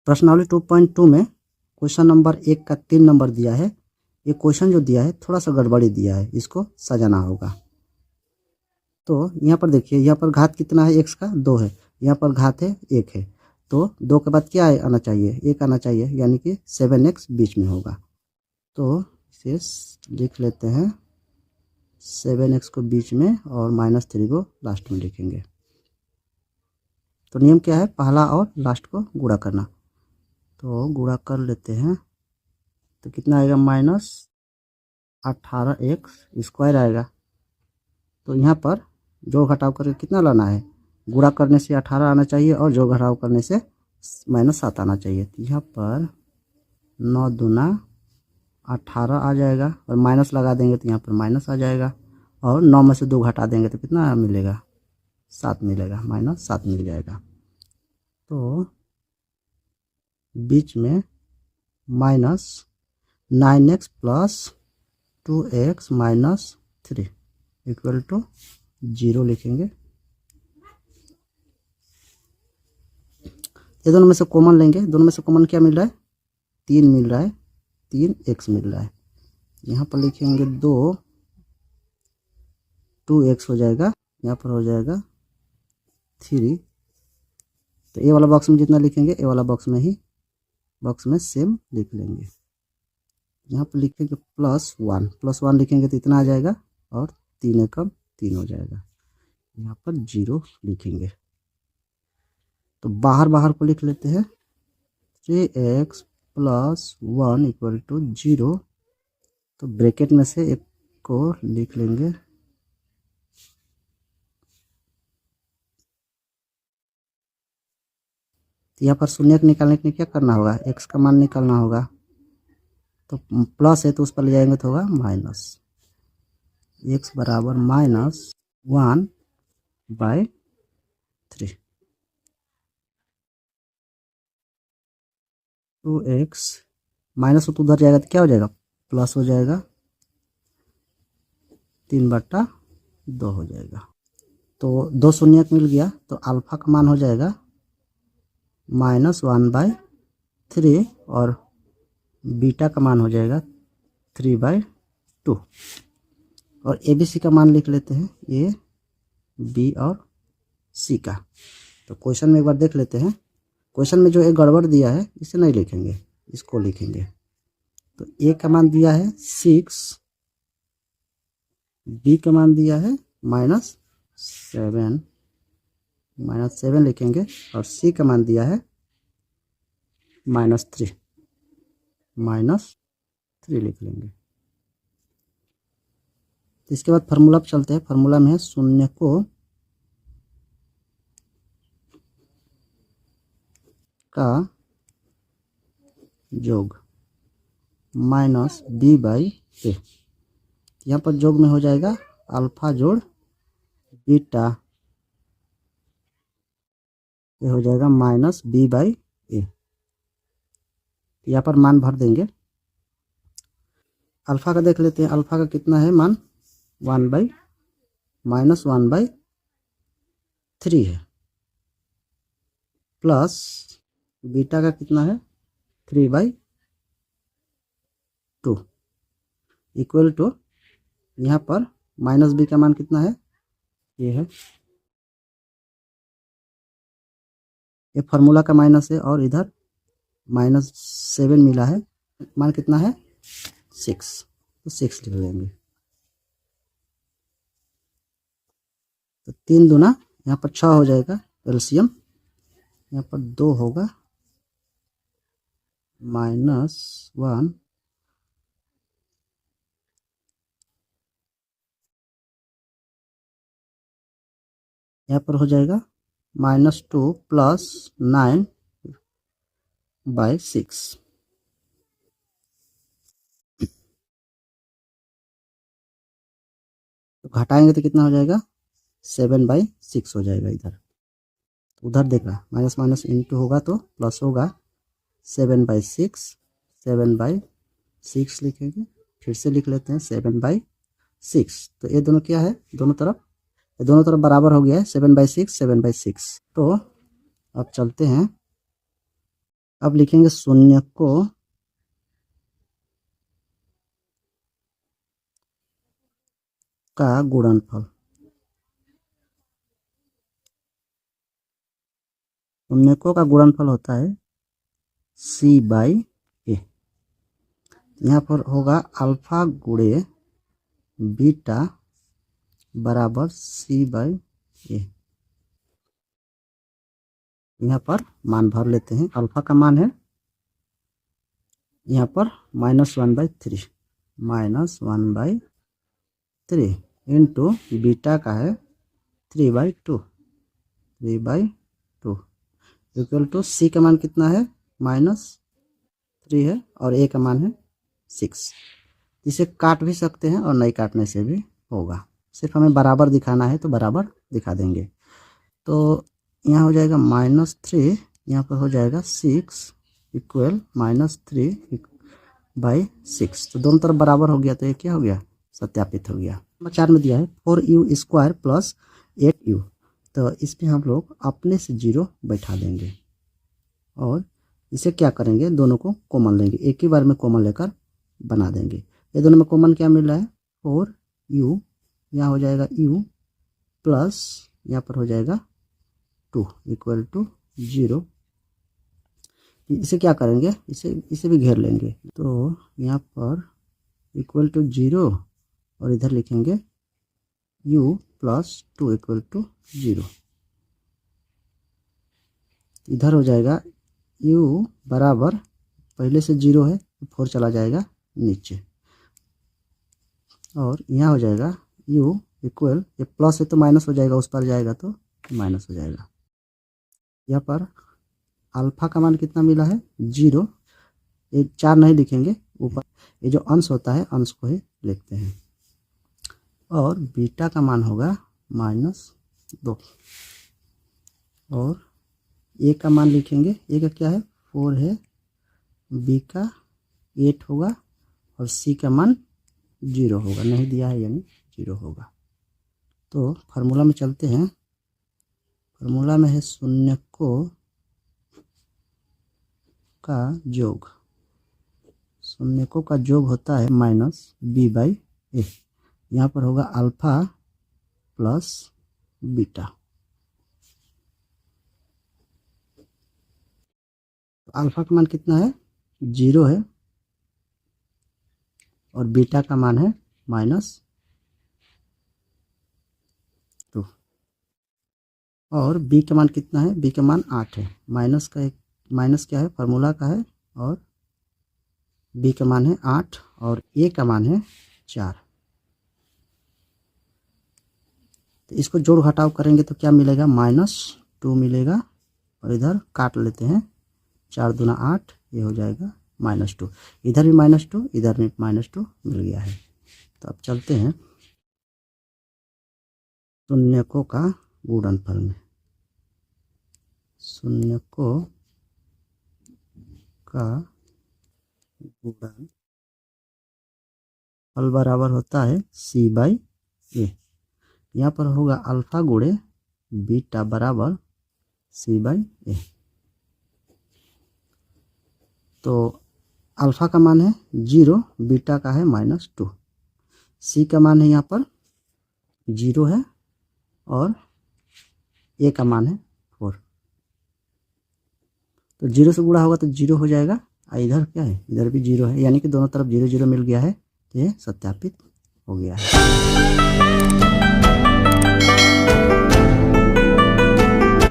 प्रश्नावली 2.2 में question number 1 का 3 नंबर दिया है। ये क्वेश्चन जो दिया है थोड़ा सा गड़बड़ी दिया है, इसको सजाना होगा। तो यहाँ पर देखिए, यहाँ पर घात कितना है, x का 2 है, यहाँ पर घात है 1 है, तो 2 के बाद क्या आना चाहिए, 1 आना चाहिए, यानी कि 7x बीच में होगा। तो इसे लिख लेते हैं 7x को बीच में और -3 को लास्ट में लिखेंगे। तो नियम क्या है, पहला और लास्ट को गुणा करना। तो गुणा कर लेते हैं, तो कितना आएगा, -18x² आएगा। तो यहाँ पर जोड़ घटाव करके कितना लाना है, गुणा करने से 18 आना चाहिए और जोड़ घटाव करने से -7 आना चाहिए। तो यहाँ पर 9 दूना 18 आ जाएगा और माइनस लगा देंगे तो यहाँ पर माइनस आ जाएगा, और 9 में से 2 घटा देंगे तो कितना मिलेगा, 7 मिलेगा, -7 मिल जाएगा। तो बीच में -9x + 2x - 3 = 0 लिखेंगे। ये दोनों में से कॉमन लेंगे, दोनों में से कॉमन क्या मिल रहा है, 3 मिल रहा है, 3x मिल रहा है। यहाँ पर लिखेंगे 2x हो जाएगा, यहाँ पर हो जाएगा 3। तो ए वाला बॉक्स में जितना लिखेंगे ए वाला बॉक्स में सेम लिख लेंगे। यहाँ पर लिखेंगे +1 लिखेंगे तो इतना आ जाएगा, और 3 एकम 3 हो जाएगा। यहाँ पर 0 लिखेंगे। तो बाहर को लिख लेते हैं, 3x + 1 = 0। तो ब्रैकेट में से एक को लिख लेंगे, तो यहाँ पर शून्य निकालने के लिए क्या करना होगा, x का मान निकालना होगा। तो प्लस है तो उस पर ले जाएंगे तो होगा माइनस, x बराबर -1/3। 2x माइनस तो उधर जाएगा तो क्या हो जाएगा, प्लस हो जाएगा, 3/2 हो जाएगा। तो 2 शून्य मिल गया, तो अल्फा का मान हो जाएगा -1/3 और बीटा का मान हो जाएगा 3/2। और ABC का मान लिख लेते हैं, A, B और C का। तो क्वेश्चन में एक बार देख लेते हैं। क्वेश्चन में जो एक गड़बड़ दिया है इसे नहीं लिखेंगे, इसको लिखेंगे। तो A का मान दिया है 6, B का मान दिया है -7 लिखेंगे, और C का मान दिया है -3 लिख लेंगे। तो इसके बाद फार्मूला पर चलते हैं। फार्मूला में है शून्य को का योग -b/a। यहाँ पर योग में हो जाएगा अल्फा जोड़ बीटा, ये हो जाएगा -b/a। यहाँ पर मान भर देंगे। अल्फा का देख लेते हैं, अल्फा का कितना है मान, -1/3 है, प्लस बीटा का कितना है 3/2 इक्वल टू, यहाँ पर -b का मान कितना है, ये है, ये फार्मूला का माइनस है, और इधर -7 मिला है, मान कितना है 6, तो 6 लिख लेंगे। तो 3 दूना यहाँ पर 6 हो जाएगा, एलसीएम यहाँ पर 2 होगा, -1 यहाँ पर हो जाएगा -2 + 9/6। तो घटाएंगे तो कितना हो जाएगा, 7/6 हो जाएगा। इधर उधर देखा माइनस माइनस इंटू होगा तो प्लस होगा, 7/6 लिखेंगे। फिर से लिख लेते हैं 7/6। तो ये दोनों क्या है, दोनों तरफ बराबर हो गया है, 7/6 7/6। तो अब चलते हैं, अब लिखेंगे शून्य को का गुणनफल। शून्यकों का गुणनफल होता है सी बाई ए। यहाँ पर होगा अल्फा गुणे बीटा बराबर सी बाई ए। यहाँ पर मान भर लेते हैं। अल्फा का मान है यहाँ पर -1/3 -1/3 इंटू बीटा का है 3/2 इक्वल टू सी का मान कितना है -3 है और ए का मान है 6। इसे काट भी सकते हैं और नहीं काटने से भी होगा, सिर्फ हमें बराबर दिखाना है तो बराबर दिखा देंगे। तो यहाँ हो जाएगा -3, यहाँ पर हो जाएगा 6 इक्वल -3/6। तो दोनों तरफ बराबर हो गया तो ये क्या हो गया, सत्यापित हो गया। नंबर 4 में दिया है 4u² प्लस 8u। तो इसमें हम लोग अपने से 0 बैठा देंगे और इसे क्या करेंगे, दोनों को कॉमन लेंगे, एक ही बार में कॉमन लेकर बना देंगे। ये दोनों में कॉमन क्या मिल रहा है 4u, यहाँ हो जाएगा u प्लस यहाँ पर हो जाएगा 2 इक्वल टू 0। इसे क्या करेंगे, इसे भी घेर लेंगे। तो यहाँ पर इक्वल टू 0 और इधर लिखेंगे u प्लस 2 इक्वल टू 0। इधर हो जाएगा u बराबर, पहले से 0 है 4 चला जाएगा नीचे और यहाँ हो जाएगा u इक्वल, ये प्लस है तो माइनस हो जाएगा, उस पर जाएगा तो माइनस हो जाएगा। यहाँ पर अल्फा का मान कितना मिला है 0, ये 4 नहीं लिखेंगे ऊपर, ये जो अंश होता है अंश को ही लिखते हैं। और बीटा का मान होगा -2 और ए का मान लिखेंगे, ए का क्या है 4 है, बी का 8 होगा और सी का मान 0 होगा, नहीं दिया है यानी 0 होगा। तो फार्मूला में चलते हैं। फार्मूला में है शून्यकों का योग, शून्यकों का योग होता है -b/a। यहाँ पर होगा अल्फा प्लस बीटा। अल्फा का मान कितना है 0 है और बीटा का मान है -2 और बी का मान कितना है, बी का मान 8 है, माइनस क्या है फार्मूला का है और बी का मान है 8 और ए का मान है 4। तो इसको जोड़ घटाव करेंगे तो क्या मिलेगा -2 मिलेगा और इधर काट लेते हैं, 4 दूना 8, ये हो जाएगा -2, इधर भी -2 इधर भी -2 मिल गया है। तो अब चलते हैं शून्यकों का गुणनफल में। शून्यकों का गुणनफल बराबर होता है c/a। यहाँ पर होगा अल्फा गुणे बीटा बराबर c/a। तो अल्फा का मान है 0, बीटा का है -2, सी का मान है यहाँ पर 0 है और ए का मान है 4। तो 0 से गुणा होगा तो 0 हो जाएगा, इधर क्या है, इधर भी 0 है, यानी कि दोनों तरफ 0 0 मिल गया है, तो ये सत्यापित हो गया है।